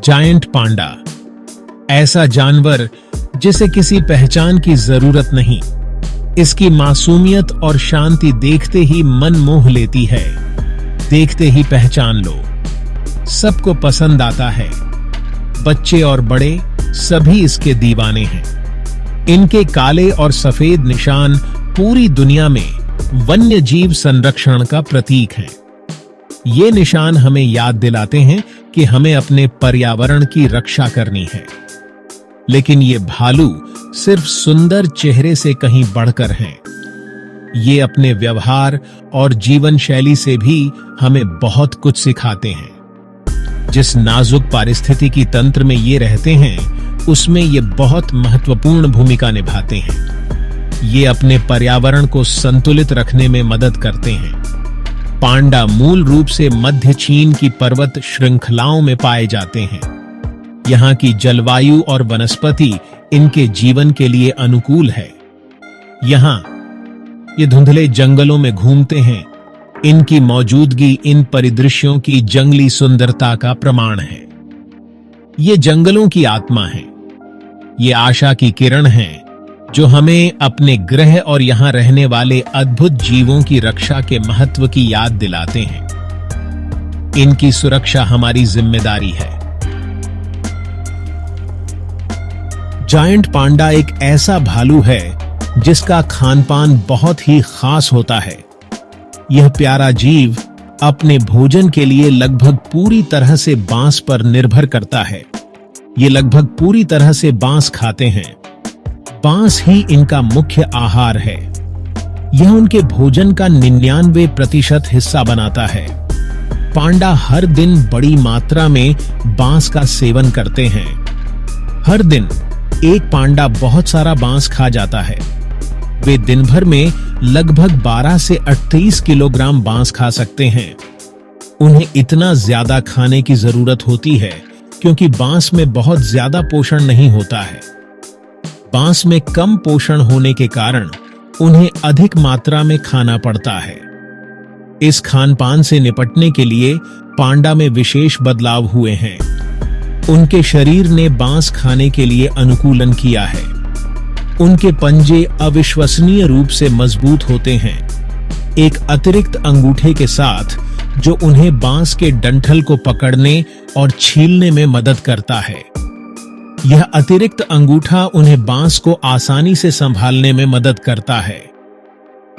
Giant पांडा, ऐसा जानवर जिसे किसी पहचान की जरूरत नहीं। इसकी मासूमियत और शांति देखते ही मन मोह लेती है, देखते ही पहचान लो। सबको पसंद आता है, बच्चे और बड़े सभी इसके दीवाने हैं। इनके काले और सफेद निशान पूरी दुनिया में वन्य जीव संरक्षण का प्रतीक हैं। ये निशान हमें याद दिलाते हैं कि हमें अपने पर्यावरण की रक्षा करनी है। लेकिन ये भालू सिर्फ सुंदर चेहरे से कहीं बढ़कर हैं। ये अपने व्यवहार और जीवन शैली से भी हमें बहुत कुछ सिखाते हैं। जिस नाजुक पारिस्थितिकी तंत्र में ये रहते हैं, उसमें ये बहुत महत्वपूर्ण भूमिका निभाते हैं। ये अपने पर्यावरण को संतुलित रखने में मदद करते हैं। पांडा मूल रूप से मध्य चीन की पर्वत श्रृंखलाओं में पाए जाते हैं। यहाँ की जलवायु और वनस्पति इनके जीवन के लिए अनुकूल है। यहाँ ये धुंधले जंगलों में घूमते हैं। इनकी मौजूदगी इन परिदृश्यों की जंगली सुंदरता का प्रमाण है। ये जंगलों की आत्मा है। ये आशा की किरण है जो हमें अपने ग्रह और यहां रहने वाले अद्भुत जीवों की रक्षा के महत्व की याद दिलाते हैं। इनकी सुरक्षा हमारी जिम्मेदारी है। जायंट पांडा एक ऐसा भालू है जिसका खानपान बहुत ही खास होता है। यह प्यारा जीव अपने भोजन के लिए लगभग पूरी तरह से बांस पर निर्भर करता है। ये लगभग पूरी तरह से बांस खाते हैं। बांस ही इनका मुख्य आहार है। यह उनके भोजन का 99% हिस्सा बनाता है। पांडा हर दिन बड़ी मात्रा में बांस का सेवन करते हैं। हर दिन एक पांडा बहुत सारा बांस खा जाता है। वे दिन भर में लगभग 12 से 38 किलोग्राम बांस खा सकते हैं। उन्हें इतना ज्यादा खाने की जरूरत होती है क्योंकि बांस में बहुत ज्यादा पोषण नहीं होता है। बांस में कम पोषण होने के कारण उन्हें अधिक मात्रा में खाना पड़ता है। इस खानपान से निपटने के लिए पांडा में विशेष बदलाव हुए हैं। उनके शरीर ने बांस खाने के लिए अनुकूलन किया है। उनके पंजे अविश्वसनीय रूप से मजबूत होते हैं, एक अतिरिक्त अंगूठे के साथ जो उन्हें बांस के डंठल को पकड़ने और छीलने में मदद करता है। यह अतिरिक्त अंगूठा उन्हें बांस को आसानी से संभालने में मदद करता है।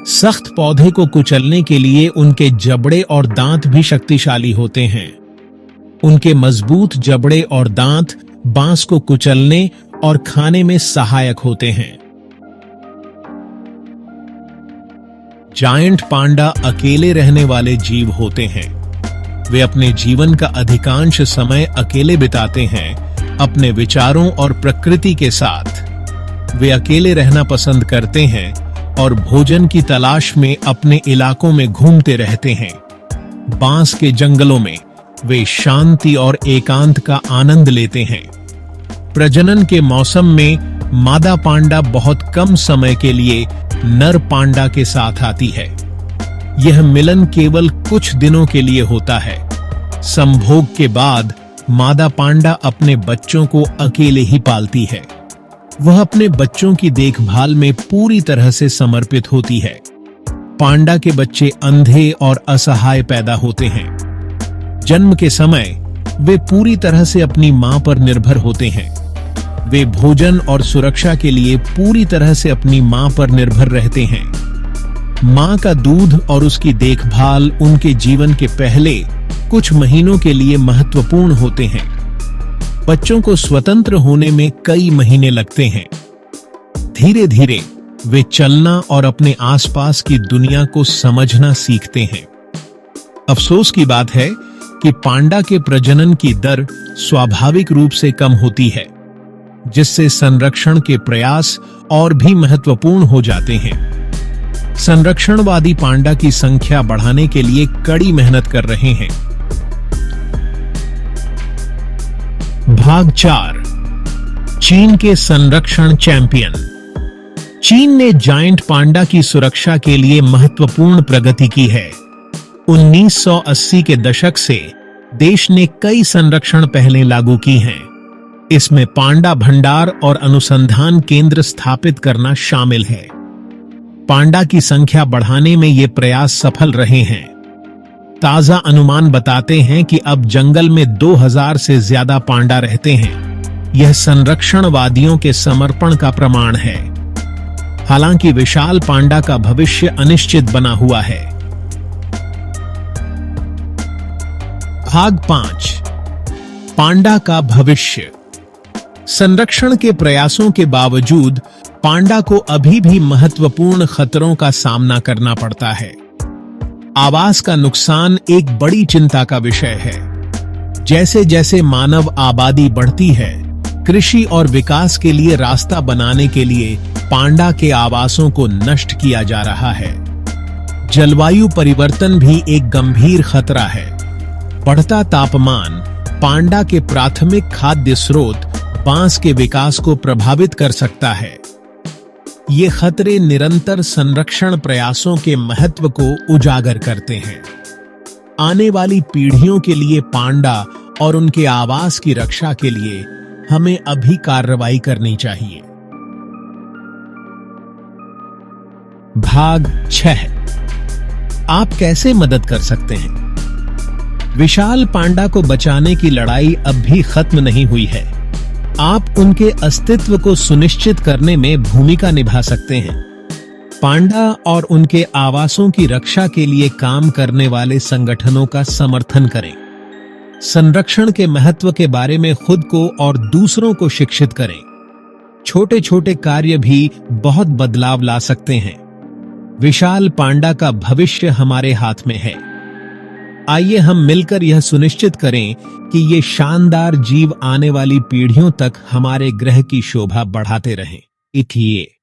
सख्त पौधे को कुचलने के लिए उनके जबड़े और दांत भी शक्तिशाली होते हैं। उनके मजबूत जबड़े और दांत बांस को कुचलने और खाने में सहायक होते हैं। जायंट पांडा अकेले रहने वाले जीव होते हैं। वे अपने जीवन का अधिकांश समय अकेले बिताते हैं, अपने विचारों और प्रकृति के साथ। वे अकेले रहना पसंद करते हैं और भोजन की तलाश में अपने इलाकों में घूमते रहते हैं। बांस के जंगलों में वे शांति और एकांत का आनंद लेते हैं। प्रजनन के मौसम में मादा पांडा बहुत कम समय के लिए नर पांडा के साथ आती है। यह मिलन केवल कुछ दिनों के लिए होता है। संभोग के बाद मादा पांडा अपने बच्चों को अकेले ही पालती है। वह अपने बच्चों की देखभाल में पूरी तरह से समर्पित होती है। पांडा के बच्चे अंधे और असहाय पैदा होते हैं। जन्म के समय वे पूरी तरह से अपनी मां पर निर्भर होते हैं। वे भोजन और सुरक्षा के लिए पूरी तरह से अपनी मां पर निर्भर रहते हैं। मां का दूध और उसकी देखभाल उनके जीवन के पहले कुछ महीनों के लिए महत्वपूर्ण होते हैं। बच्चों को स्वतंत्र होने में कई महीने लगते हैं। धीरे धीरे वे चलना और अपने आसपास की दुनिया को समझना सीखते हैं। अफसोस की बात है कि पांडा के प्रजनन की दर स्वाभाविक रूप से कम होती है, जिससे संरक्षण के प्रयास और भी महत्वपूर्ण हो जाते हैं। संरक्षणवादी पांडा की संख्या बढ़ाने के लिए कड़ी मेहनत कर रहे हैं। भाग 4, चीन के संरक्षण चैंपियन। चीन ने जायंट पांडा की सुरक्षा के लिए महत्वपूर्ण प्रगति की है। 1980 के दशक से देश ने कई संरक्षण पहलें लागू की हैं। इसमें पांडा भंडार और अनुसंधान केंद्र स्थापित करना शामिल है। पांडा की संख्या बढ़ाने में ये प्रयास सफल रहे हैं। ताजा अनुमान बताते हैं कि अब जंगल में 2000 से ज्यादा पांडा रहते हैं। यह संरक्षणवादियों के समर्पण का प्रमाण है। हालांकि विशाल पांडा का भविष्य अनिश्चित बना हुआ है। भाग 5, पांडा का भविष्य। संरक्षण के प्रयासों के बावजूद पांडा को अभी भी महत्वपूर्ण खतरों का सामना करना पड़ता है। आवास का नुकसान एक बड़ी चिंता का विषय है। जैसे जैसे मानव आबादी बढ़ती है, कृषि और विकास के लिए रास्ता बनाने के लिए पांडा के आवासों को नष्ट किया जा रहा है। जलवायु परिवर्तन भी एक गंभीर खतरा है। बढ़ता तापमान पांडा के प्राथमिक खाद्य स्रोत बांस के विकास को प्रभावित कर सकता है। ये खतरे निरंतर संरक्षण प्रयासों के महत्व को उजागर करते हैं। आने वाली पीढ़ियों के लिए पांडा और उनके आवास की रक्षा के लिए हमें अभी कार्रवाई करनी चाहिए। भाग 6, आप कैसे मदद कर सकते हैं? विशाल पांडा को बचाने की लड़ाई अब भी खत्म नहीं हुई है। आप उनके अस्तित्व को सुनिश्चित करने में भूमिका निभा सकते हैं। पांडा और उनके आवासों की रक्षा के लिए काम करने वाले संगठनों का समर्थन करें। संरक्षण के महत्व के बारे में खुद को और दूसरों को शिक्षित करें। छोटे छोटे कार्य भी बहुत बदलाव ला सकते हैं। विशाल पांडा का भविष्य हमारे हाथ में है। आइए हम मिलकर यह सुनिश्चित करें कि ये शानदार जीव आने वाली पीढ़ियों तक हमारे ग्रह की शोभा बढ़ाते रहें। इथिए